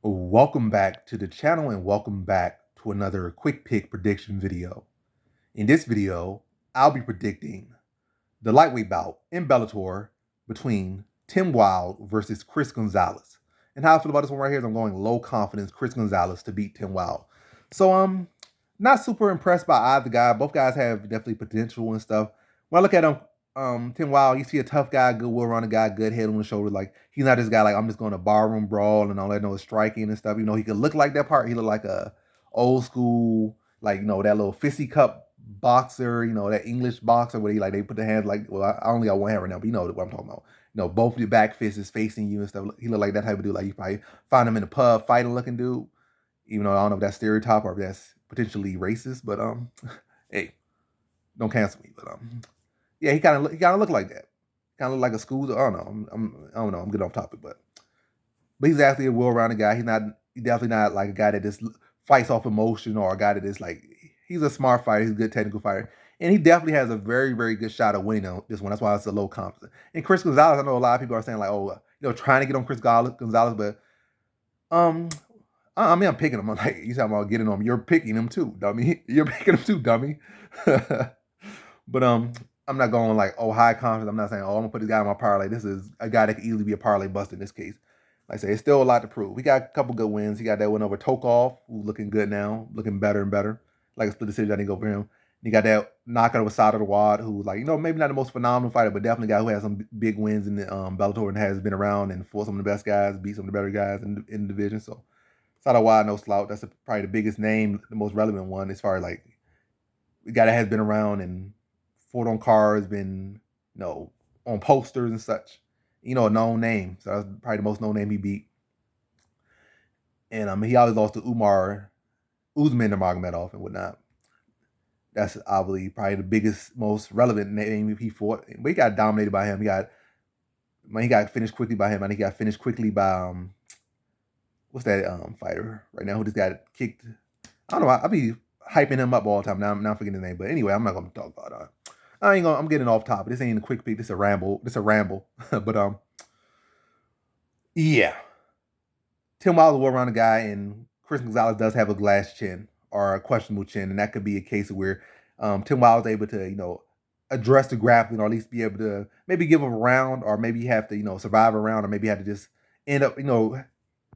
Welcome back to the channel and welcome back to another quick pick prediction video. In this video, I'll be predicting the lightweight bout in Bellator between Tim Wilde versus Chris Gonzalez. And how I feel about this one right here is I'm going low confidence Chris Gonzalez to beat Tim Wilde. So not super impressed by either guy. Both guys have definitely potential and stuff. When I look at Tim Wilde, you see a tough guy, good will-rounded guy, good head on the shoulder. Like he's not this guy like I'm just going to barroom brawl and all that. No striking and stuff. You know, he could look like that part. He look like a old school, like that little fissy cup boxer. That English boxer where they put the hands like. Well, I only got one hand right now, but you know what I'm talking about. Both your back fists is facing you and stuff. He look like that type of dude. Like you probably find him in a pub fighting looking dude. Even though I don't know if that's stereotype or if that's potentially racist, but hey, don't cancel me. But yeah, he kind of look like that. Kind of look like a school. I don't know. I don't know. I'm getting off topic, but he's actually a well-rounded guy. He's definitely not like a guy that just fights off emotion or a guy that is like. He's a smart fighter. He's a good technical fighter, and he definitely has a very, very good shot of winning on this one. That's why it's a low confidence. And Chris Gonzalez, I know a lot of people are saying like, oh, trying to get on Chris Gonzalez, but um, I mean, I'm picking him. I'm like, you talking about getting on him? You're picking him too, dummy. You're picking him too, dummy. But I'm not going like, oh, high confidence. I'm not saying, oh, I'm gonna put this guy in my parlay. This is a guy that could easily be a parlay bust in this case. Like I say, it's still a lot to prove. We got a couple good wins. He got that win over Tokov, who's looking good now, looking better and better. Like a split decision, I think, over him. He got that knockout over Sada the Wad, who's like, maybe not the most phenomenal fighter, but definitely a guy who has some big wins in the Bellator and has been around and fought some of the best guys, beat some of the better guys in the division. So Sada Wad, no slouch. That's probably the biggest name, the most relevant one as far as like the guy that has been around and fought on cards, been on posters and such. A known name. So that's probably the most known name he beat. And he always lost to Umar Usman Nurmagomedov and whatnot. That's obviously probably the biggest, most relevant name he fought. But he got dominated by him. He got finished quickly by him. I think he got finished quickly by what's that fighter right now who just got kicked. I don't know. I'll be hyping him up all the time. Now I'm forgetting his name. But anyway, I'm not gonna talk about it. I'm getting off topic. This ain't a quick pick. This is a ramble. But yeah. Tim Wilde is a well-rounded guy, and Chris Gonzalez does have a glass chin or a questionable chin, and that could be a case where Tim Wilde is able to, address the grappling or at least be able to maybe give him a round, or maybe have to, survive a round, or maybe have to just end up,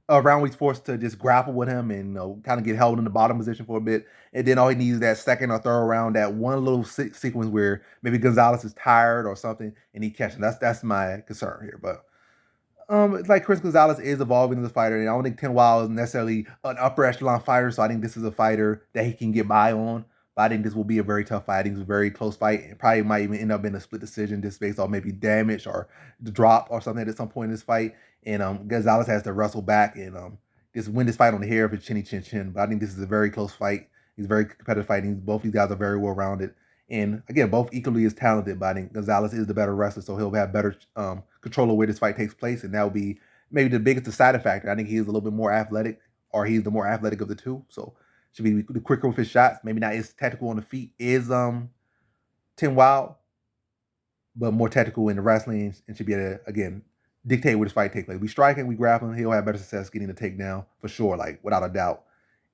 a round where he's forced to just grapple with him and kind of get held in the bottom position for a bit, and then all he needs is that second or third round, that one little sequence where maybe Gonzalez is tired or something, and he catches him. That's my concern here, but. It's like Chris Gonzalez is evolving as a fighter, and I don't think Tim Wilde is necessarily an upper echelon fighter, so I think this is a fighter that he can get by on. But I think this will be a very tough fight. I think it's a very close fight. It probably might even end up in a split decision just based on maybe damage or the drop or something at some point in this fight. And Gonzalez has to wrestle back and just win this fight on the hair of his chinny chin chin. But I think this is a very close fight. He's a very competitive fighting. Both these guys are very well rounded. And again, both equally as talented, but I think Gonzalez is the better wrestler, so he'll have better control of where this fight takes place, and that will be maybe the biggest deciding factor. I think he's a little bit more athletic, or he's the more athletic of the two, so should be the quicker with his shots. Maybe not as tactical on the feet is Tim Wilde, but more tactical in the wrestling, and should be able to, again, dictate where this fight takes place. We striking, we grappling, he'll have better success getting the takedown for sure, like without a doubt,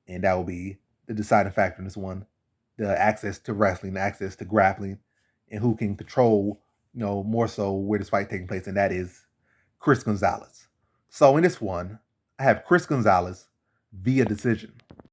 and that will be the deciding factor in this one. The access to wrestling, the access to grappling, and who can control, more so where this fight taking place, and that is Chris Gonzalez. So in this one, I have Chris Gonzalez via decision.